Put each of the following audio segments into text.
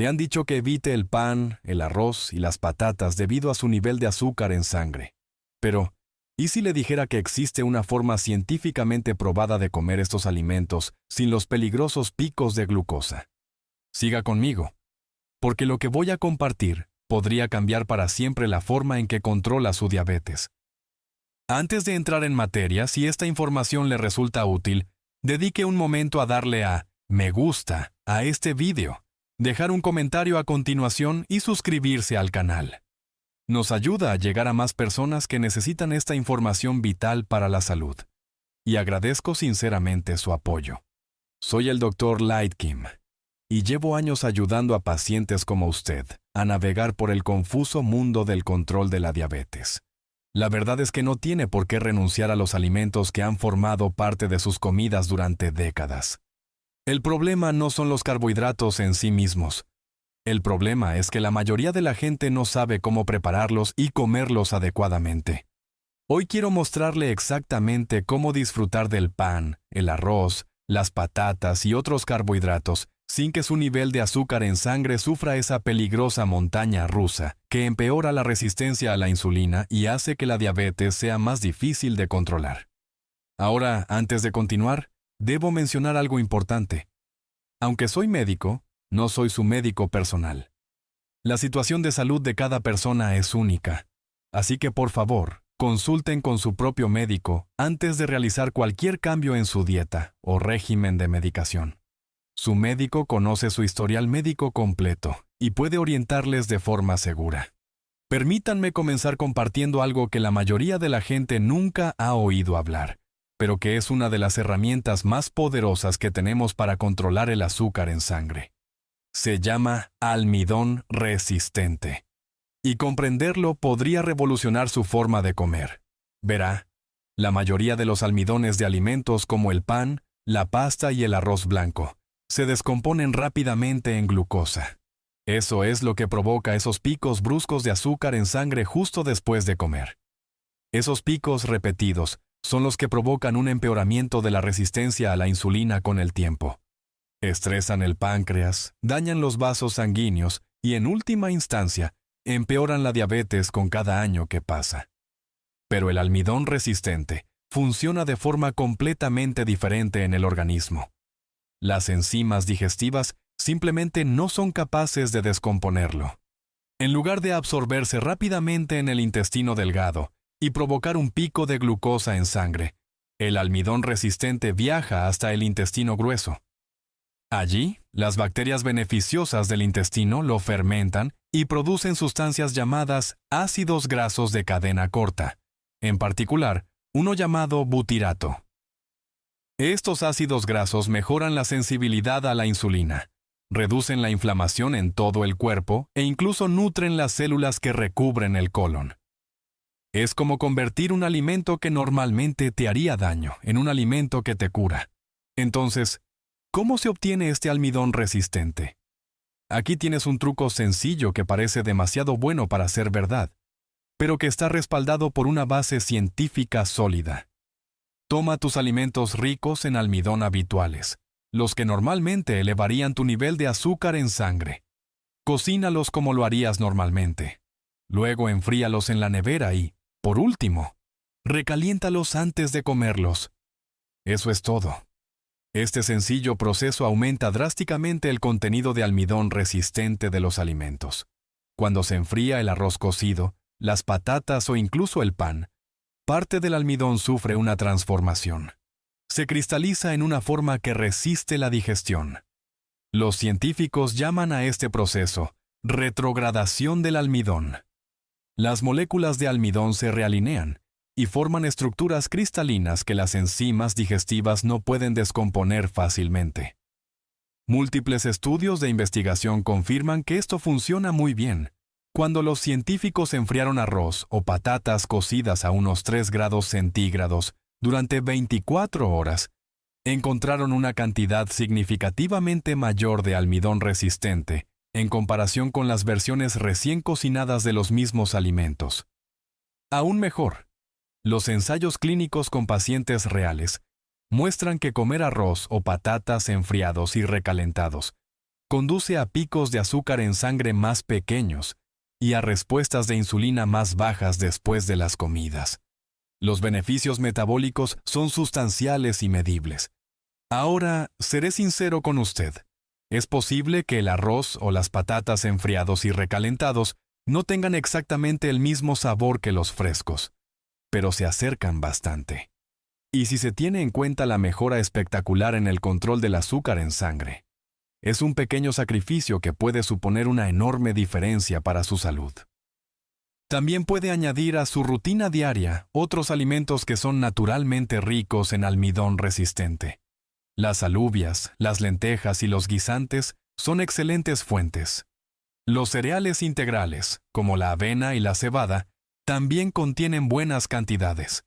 Le han dicho que evite el pan, el arroz y las patatas debido a su nivel de azúcar en sangre. Pero, ¿y si le dijera que existe una forma científicamente probada de comer estos alimentos sin los peligrosos picos de glucosa? Siga conmigo, porque lo que voy a compartir podría cambiar para siempre la forma en que controla su diabetes. Antes de entrar en materia, si esta información le resulta útil, dedique un momento a darle a me gusta a este video, dejar un comentario a continuación y suscribirse al canal. Nos ayuda a llegar a más personas que necesitan esta información vital para la salud. Y agradezco sinceramente su apoyo. Soy el Dr. Lightkim y llevo años ayudando a pacientes como usted a navegar por el confuso mundo del control de la diabetes. La verdad es que no tiene por qué renunciar a los alimentos que han formado parte de sus comidas durante décadas. El problema no son los carbohidratos en sí mismos. El problema es que la mayoría de la gente no sabe cómo prepararlos y comerlos adecuadamente. Hoy quiero mostrarle exactamente cómo disfrutar del pan, el arroz, las patatas y otros carbohidratos sin que su nivel de azúcar en sangre sufra esa peligrosa montaña rusa que empeora la resistencia a la insulina y hace que la diabetes sea más difícil de controlar. Ahora, antes de continuar, debo mencionar algo importante. Aunque soy médico, no soy su médico personal. La situación de salud de cada persona es única, así que por favor, consulten con su propio médico antes de realizar cualquier cambio en su dieta o régimen de medicación. Su médico conoce su historial médico completo y puede orientarles de forma segura. Permítanme comenzar compartiendo algo que la mayoría de la gente nunca ha oído hablar, pero que es una de las herramientas más poderosas que tenemos para controlar el azúcar en sangre. Se llama almidón resistente. Y comprenderlo podría revolucionar su forma de comer. Verá, la mayoría de los almidones de alimentos como el pan, la pasta y el arroz blanco se descomponen rápidamente en glucosa. Eso es lo que provoca esos picos bruscos de azúcar en sangre justo después de comer. Esos picos repetidos son los que provocan un empeoramiento de la resistencia a la insulina con el tiempo. Estresan el páncreas, dañan los vasos sanguíneos y, en última instancia, empeoran la diabetes con cada año que pasa. Pero el almidón resistente funciona de forma completamente diferente en el organismo. Las enzimas digestivas simplemente no son capaces de descomponerlo. En lugar de absorberse rápidamente en el intestino delgado y provocar un pico de glucosa en sangre, el almidón resistente viaja hasta el intestino grueso. Allí, las bacterias beneficiosas del intestino lo fermentan y producen sustancias llamadas ácidos grasos de cadena corta, en particular, uno llamado butirato. Estos ácidos grasos mejoran la sensibilidad a la insulina, reducen la inflamación en todo el cuerpo e incluso nutren las células que recubren el colon. Es como convertir un alimento que normalmente te haría daño en un alimento que te cura. Entonces, ¿cómo se obtiene este almidón resistente? Aquí tienes un truco sencillo que parece demasiado bueno para ser verdad, pero que está respaldado por una base científica sólida. Toma tus alimentos ricos en almidón habituales, los que normalmente elevarían tu nivel de azúcar en sangre. Cocínalos como lo harías normalmente. Luego enfríalos en la nevera y, por último, recaliéntalos antes de comerlos. Eso es todo. Este sencillo proceso aumenta drásticamente el contenido de almidón resistente de los alimentos. Cuando se enfría el arroz cocido, las patatas o incluso el pan, parte del almidón sufre una transformación. Se cristaliza en una forma que resiste la digestión. Los científicos llaman a este proceso retrogradación del almidón. Las moléculas de almidón se realinean y forman estructuras cristalinas que las enzimas digestivas no pueden descomponer fácilmente. Múltiples estudios de investigación confirman que esto funciona muy bien. Cuando los científicos enfriaron arroz o patatas cocidas a unos 3 grados centígrados durante 24 horas, encontraron una cantidad significativamente mayor de almidón resistente en comparación con las versiones recién cocinadas de los mismos alimentos. Aún mejor, los ensayos clínicos con pacientes reales muestran que comer arroz o patatas enfriados y recalentados conduce a picos de azúcar en sangre más pequeños y a respuestas de insulina más bajas después de las comidas. Los beneficios metabólicos son sustanciales y medibles. Ahora, seré sincero con usted. Es posible que el arroz o las patatas enfriados y recalentados no tengan exactamente el mismo sabor que los frescos, pero se acercan bastante. Y si se tiene en cuenta la mejora espectacular en el control del azúcar en sangre, es un pequeño sacrificio que puede suponer una enorme diferencia para su salud. También puede añadir a su rutina diaria otros alimentos que son naturalmente ricos en almidón resistente. Las alubias, las lentejas y los guisantes son excelentes fuentes. Los cereales integrales, como la avena y la cebada, también contienen buenas cantidades.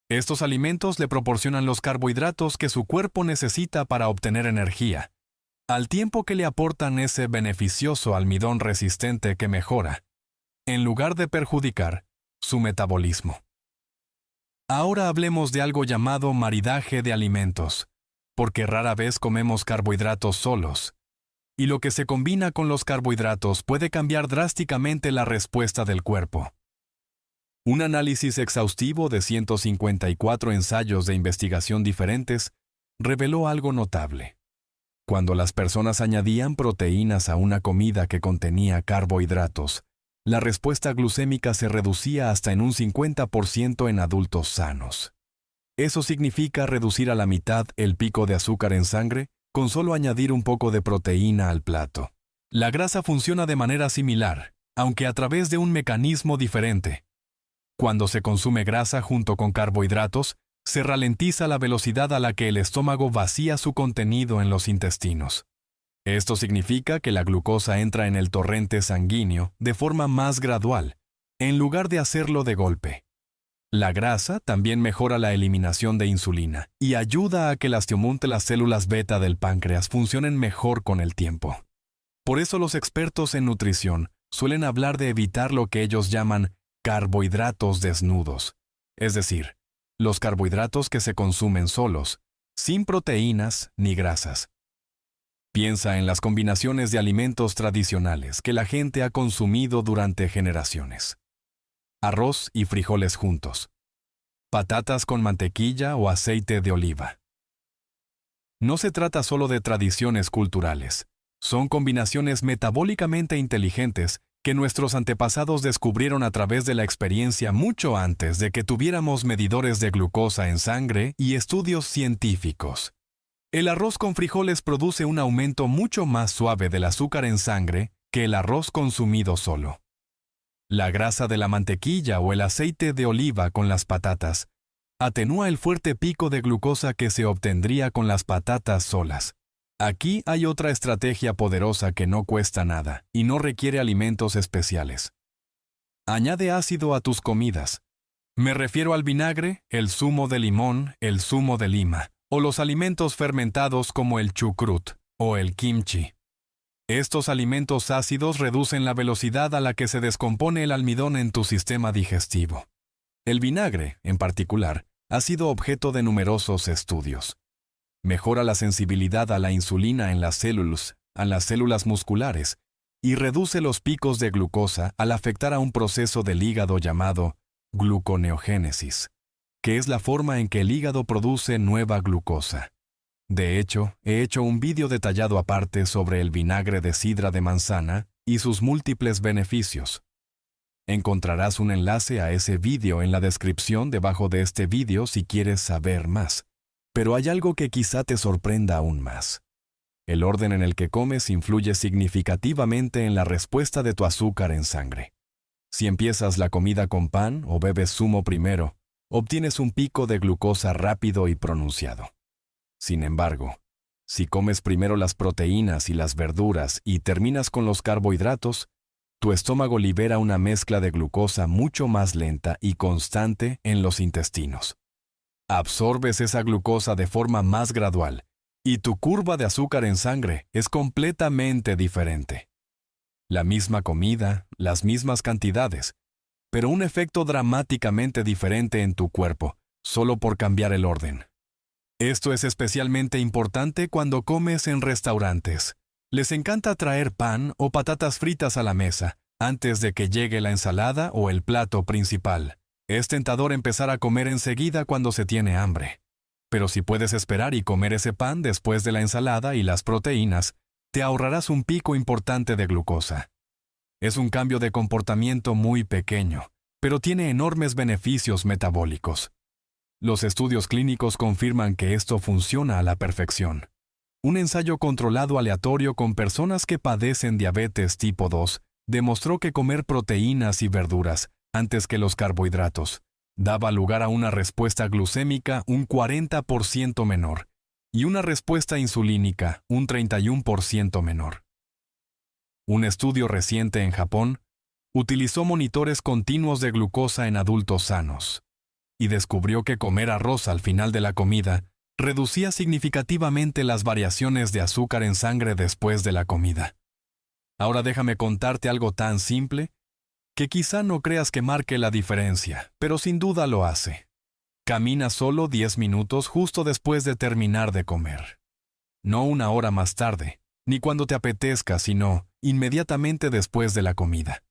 Estos alimentos le proporcionan los carbohidratos que su cuerpo necesita para obtener energía, al tiempo que le aportan ese beneficioso almidón resistente que mejora, en lugar de perjudicar, su metabolismo. Ahora hablemos de algo llamado maridaje de alimentos, porque rara vez comemos carbohidratos solos, y lo que se combina con los carbohidratos puede cambiar drásticamente la respuesta del cuerpo. Un análisis exhaustivo de 154 ensayos de investigación diferentes reveló algo notable. Cuando las personas añadían proteínas a una comida que contenía carbohidratos, la respuesta glucémica se reducía hasta en un 50% en adultos sanos. Eso significa reducir a la mitad el pico de azúcar en sangre con solo añadir un poco de proteína al plato. La grasa funciona de manera similar, aunque a través de un mecanismo diferente. Cuando se consume grasa junto con carbohidratos, se ralentiza la velocidad a la que el estómago vacía su contenido en los intestinos. Esto significa que la glucosa entra en el torrente sanguíneo de forma más gradual, en lugar de hacerlo de golpe. La grasa también mejora la eliminación de insulina y ayuda a que las células beta del páncreas funcionen mejor con el tiempo. Por eso los expertos en nutrición suelen hablar de evitar lo que ellos llaman carbohidratos desnudos, es decir, los carbohidratos que se consumen solos, sin proteínas ni grasas. Piensa en las combinaciones de alimentos tradicionales que la gente ha consumido durante generaciones. Arroz y frijoles juntos. Patatas con mantequilla o aceite de oliva. No se trata solo de tradiciones culturales. Son combinaciones metabólicamente inteligentes que nuestros antepasados descubrieron a través de la experiencia mucho antes de que tuviéramos medidores de glucosa en sangre y estudios científicos. El arroz con frijoles produce un aumento mucho más suave del azúcar en sangre que el arroz consumido solo. La grasa de la mantequilla o el aceite de oliva con las patatas atenúa el fuerte pico de glucosa que se obtendría con las patatas solas. Aquí hay otra estrategia poderosa que no cuesta nada y no requiere alimentos especiales. Añade ácido a tus comidas. Me refiero al vinagre, el zumo de limón, el zumo de lima, o los alimentos fermentados como el chucrut o el kimchi. Estos alimentos ácidos reducen la velocidad a la que se descompone el almidón en tu sistema digestivo. El vinagre, en particular, ha sido objeto de numerosos estudios. Mejora la sensibilidad a la insulina en las células musculares, y reduce los picos de glucosa al afectar a un proceso del hígado llamado gluconeogénesis, que es la forma en que el hígado produce nueva glucosa. De hecho, he hecho un vídeo detallado aparte sobre el vinagre de sidra de manzana y sus múltiples beneficios. Encontrarás un enlace a ese vídeo en la descripción debajo de este vídeo si quieres saber más. Pero hay algo que quizá te sorprenda aún más. El orden en el que comes influye significativamente en la respuesta de tu azúcar en sangre. Si empiezas la comida con pan o bebes zumo primero, obtienes un pico de glucosa rápido y pronunciado. Sin embargo, si comes primero las proteínas y las verduras y terminas con los carbohidratos, tu estómago libera una mezcla de glucosa mucho más lenta y constante en los intestinos. Absorbes esa glucosa de forma más gradual, y tu curva de azúcar en sangre es completamente diferente. La misma comida, las mismas cantidades, pero un efecto dramáticamente diferente en tu cuerpo, solo por cambiar el orden. Esto es especialmente importante cuando comes en restaurantes. Les encanta traer pan o patatas fritas a la mesa antes de que llegue la ensalada o el plato principal. Es tentador empezar a comer enseguida cuando se tiene hambre. Pero si puedes esperar y comer ese pan después de la ensalada y las proteínas, te ahorrarás un pico importante de glucosa. Es un cambio de comportamiento muy pequeño, pero tiene enormes beneficios metabólicos. Los estudios clínicos confirman que esto funciona a la perfección. Un ensayo controlado aleatorio con personas que padecen diabetes tipo 2 demostró que comer proteínas y verduras antes que los carbohidratos daba lugar a una respuesta glucémica un 40% menor y una respuesta insulínica un 31% menor. Un estudio reciente en Japón utilizó monitores continuos de glucosa en adultos sanos y descubrió que comer arroz al final de la comida reducía significativamente las variaciones de azúcar en sangre después de la comida. Ahora déjame contarte algo tan simple que quizá no creas que marque la diferencia, pero sin duda lo hace. Camina solo 10 minutos justo después de terminar de comer. No una hora más tarde, ni cuando te apetezca, sino inmediatamente después de la comida.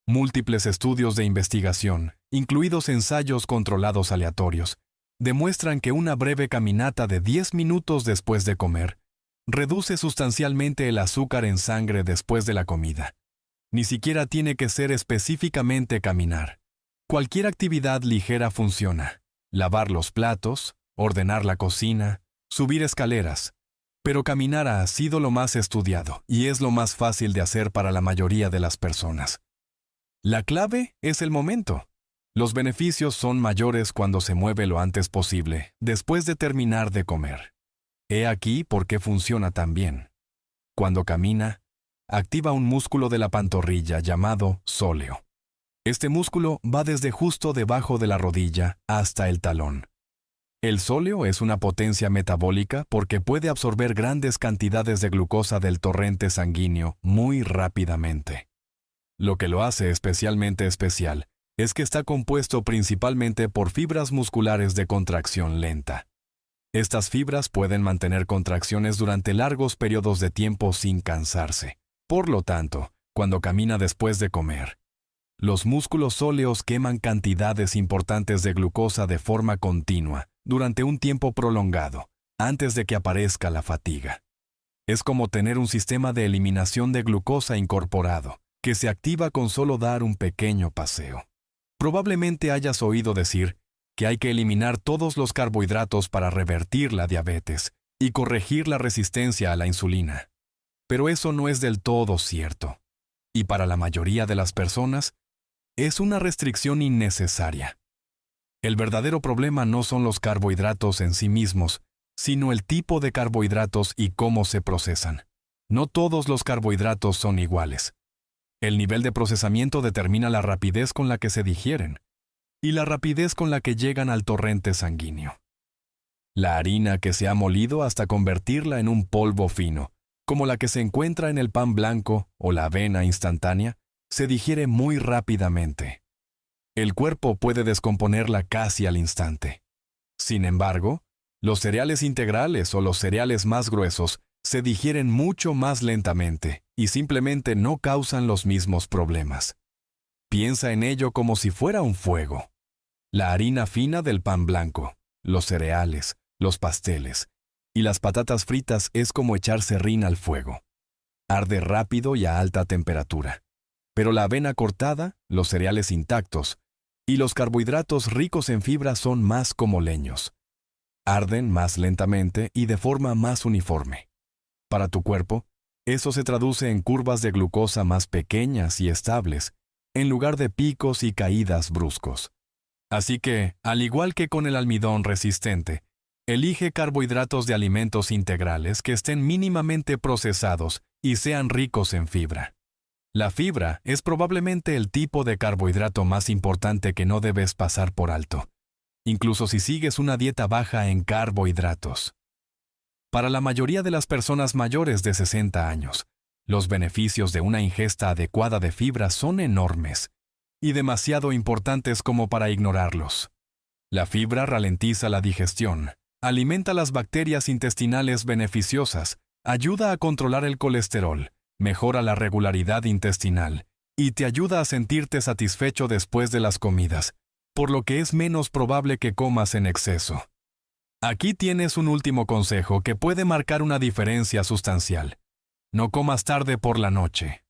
Múltiples estudios de investigación, incluidos ensayos controlados aleatorios, demuestran que una breve caminata de 10 minutos después de comer reduce sustancialmente el azúcar en sangre después de la comida. Ni siquiera tiene que ser específicamente caminar. Cualquier actividad ligera funciona. Lavar los platos, ordenar la cocina, subir escaleras. Pero caminar ha sido lo más estudiado y es lo más fácil de hacer para la mayoría de las personas. La clave es el momento. Los beneficios son mayores cuando se mueve lo antes posible, después de terminar de comer. He aquí por qué funciona tan bien. Cuando camina, activa un músculo de la pantorrilla llamado sóleo. Este músculo va desde justo debajo de la rodilla hasta el talón. El sóleo es una potencia metabólica porque puede absorber grandes cantidades de glucosa del torrente sanguíneo muy rápidamente. Lo que lo hace especialmente especial es que está compuesto principalmente por fibras musculares de contracción lenta. Estas fibras pueden mantener contracciones durante largos periodos de tiempo sin cansarse. Por lo tanto, cuando camina después de comer, los músculos sóleos queman cantidades importantes de glucosa de forma continua durante un tiempo prolongado, antes de que aparezca la fatiga. Es como tener un sistema de eliminación de glucosa incorporado, que se activa con solo dar un pequeño paseo. Probablemente hayas oído decir que hay que eliminar todos los carbohidratos para revertir la diabetes y corregir la resistencia a la insulina. Pero eso no es del todo cierto. Y para la mayoría de las personas, es una restricción innecesaria. El verdadero problema no son los carbohidratos en sí mismos, sino el tipo de carbohidratos y cómo se procesan. No todos los carbohidratos son iguales. El nivel de procesamiento determina la rapidez con la que se digieren y la rapidez con la que llegan al torrente sanguíneo. La harina que se ha molido hasta convertirla en un polvo fino, como la que se encuentra en el pan blanco o la avena instantánea, se digiere muy rápidamente. El cuerpo puede descomponerla casi al instante. Sin embargo, los cereales integrales o los cereales más gruesos se digieren mucho más lentamente y simplemente no causan los mismos problemas. Piensa en ello como si fuera un fuego. La harina fina del pan blanco, los cereales, los pasteles y las patatas fritas es como echar serrín al fuego. Arde rápido y a alta temperatura. Pero la avena cortada, los cereales intactos y los carbohidratos ricos en fibra son más como leños. Arden más lentamente y de forma más uniforme. Para tu cuerpo, eso se traduce en curvas de glucosa más pequeñas y estables, en lugar de picos y caídas bruscos. Así que, al igual que con el almidón resistente, elige carbohidratos de alimentos integrales que estén mínimamente procesados y sean ricos en fibra. La fibra es probablemente el tipo de carbohidrato más importante que no debes pasar por alto, incluso si sigues una dieta baja en carbohidratos. Para la mayoría de las personas mayores de 60 años, los beneficios de una ingesta adecuada de fibra son enormes y demasiado importantes como para ignorarlos. La fibra ralentiza la digestión, alimenta las bacterias intestinales beneficiosas Ayuda a controlar el colesterol, mejora la regularidad intestinal y te ayuda a sentirte satisfecho después de las comidas, por lo que es menos probable que comas en exceso. Aquí tienes un último consejo que puede marcar una diferencia sustancial. No comas tarde por la noche.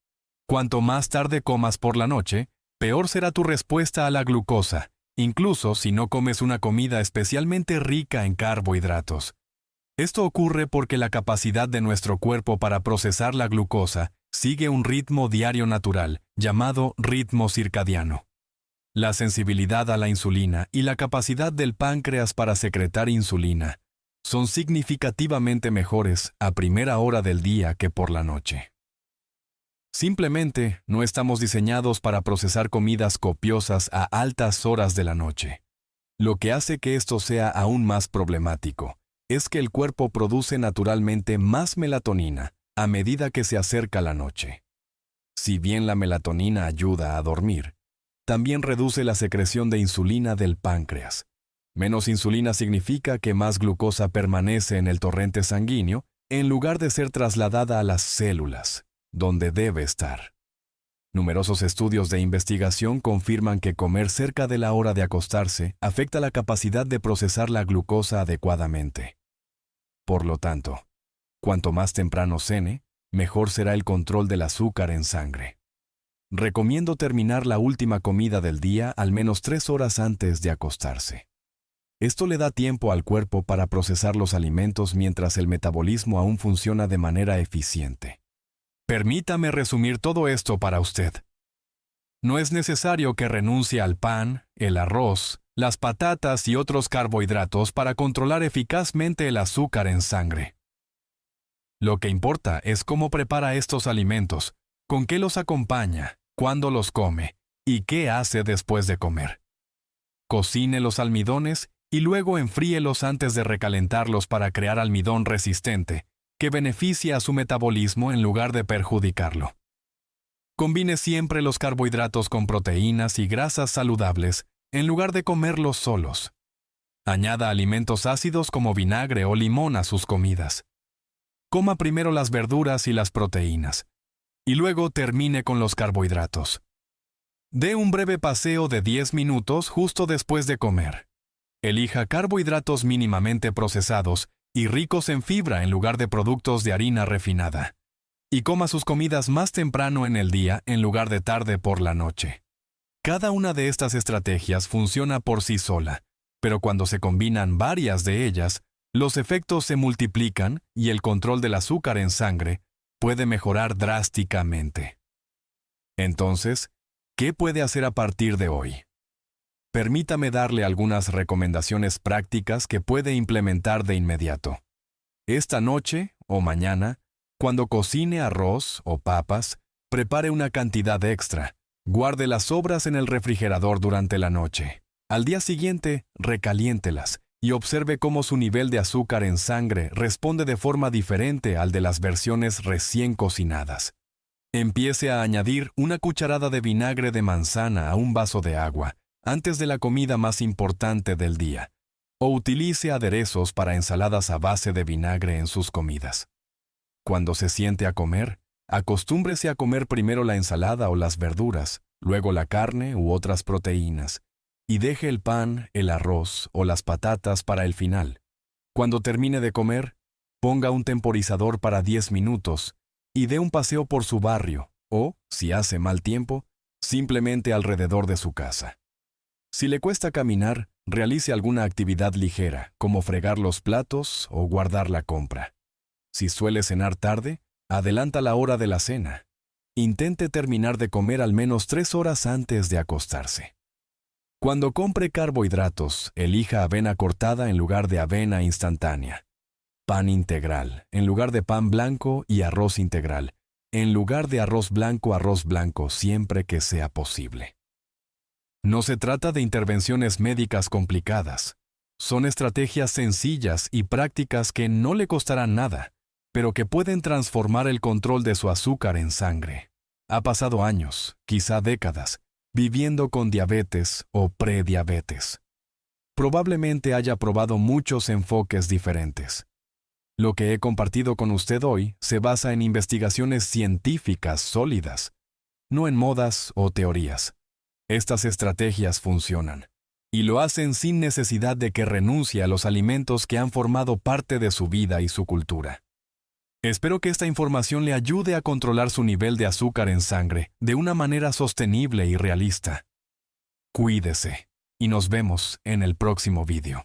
Cuanto más tarde comas por la noche, peor será tu respuesta a la glucosa, incluso si no comes una comida especialmente rica en carbohidratos. Esto ocurre porque la capacidad de nuestro cuerpo para procesar la glucosa sigue un ritmo diario natural, llamado ritmo circadiano. La sensibilidad a la insulina y la capacidad del páncreas para secretar insulina son significativamente mejores a primera hora del día que por la noche. Simplemente no estamos diseñados para procesar comidas copiosas a altas horas de la noche. Lo que hace que esto sea aún más problemático es que el cuerpo produce naturalmente más melatonina a medida que se acerca la noche. Si bien la melatonina ayuda a dormir, también reduce la secreción de insulina del páncreas. Menos insulina significa que más glucosa permanece en el torrente sanguíneo en lugar de ser trasladada a las células, donde debe estar. Numerosos estudios de investigación confirman que comer cerca de la hora de acostarse afecta la capacidad de procesar la glucosa adecuadamente. Por lo tanto, cuanto más temprano cene, mejor será el control del azúcar en sangre. Recomiendo terminar la última comida del día al menos 3 horas antes de acostarse. Esto le da tiempo al cuerpo para procesar los alimentos mientras el metabolismo aún funciona de manera eficiente. Permítame resumir todo esto para usted. No es necesario que renuncie al pan, el arroz, las patatas y otros carbohidratos para controlar eficazmente el azúcar en sangre. Lo que importa es cómo prepara estos alimentos, con qué los acompaña, cuándo los come y qué hace después de comer. Cocine los almidones y luego enfríelos antes de recalentarlos para crear almidón resistente, que beneficia a su metabolismo en lugar de perjudicarlo. Combine siempre los carbohidratos con proteínas y grasas saludables en lugar de comerlos solos. Añada alimentos ácidos como vinagre o limón a sus comidas. Coma primero las verduras y las proteínas, y luego termine con los carbohidratos. Dé un breve paseo de 10 minutos justo después de comer. Elija carbohidratos mínimamente procesados y ricos en fibra en lugar de productos de harina refinada. Y coma sus comidas más temprano en el día en lugar de tarde por la noche. Cada una de estas estrategias funciona por sí sola, pero cuando se combinan varias de ellas, los efectos se multiplican y el control del azúcar en sangre puede mejorar drásticamente. Entonces, ¿qué puede hacer a partir de hoy? Permítame darle algunas recomendaciones prácticas que puede implementar de inmediato. Esta noche o mañana, cuando cocine arroz o papas, prepare una cantidad extra. Guarde las sobras en el refrigerador durante la noche. Al día siguiente, recaliéntelas y observe cómo su nivel de azúcar en sangre responde de forma diferente al de las versiones recién cocinadas. Empiece a añadir una cucharada de vinagre de manzana a un vaso de agua antes de la comida más importante del día, o utilice aderezos para ensaladas a base de vinagre en sus comidas. Cuando se siente a comer, acostúmbrese a comer primero la ensalada o las verduras, luego la carne u otras proteínas, y deje el pan, el arroz o las patatas para el final. Cuando termine de comer, ponga un temporizador para 10 minutos y dé un paseo por su barrio o, si hace mal tiempo, simplemente alrededor de su casa. Si le cuesta caminar, realice alguna actividad ligera, como fregar los platos o guardar la compra. Si suele cenar tarde, adelanta la hora de la cena. Intente terminar de comer al menos 3 horas antes de acostarse. Cuando compre carbohidratos, elija avena cortada en lugar de avena instantánea. Pan integral, en lugar de pan blanco, y arroz integral, en lugar de arroz blanco siempre que sea posible. No se trata de intervenciones médicas complicadas. Son estrategias sencillas y prácticas que no le costarán nada, pero que pueden transformar el control de su azúcar en sangre. Ha pasado años, quizá décadas, viviendo con diabetes o prediabetes. Probablemente haya probado muchos enfoques diferentes. Lo que he compartido con usted hoy se basa en investigaciones científicas sólidas, no en modas o teorías. Estas estrategias funcionan, y lo hacen sin necesidad de que renuncie a los alimentos que han formado parte de su vida y su cultura. Espero que esta información le ayude a controlar su nivel de azúcar en sangre de una manera sostenible y realista. Cuídese, y nos vemos en el próximo vídeo.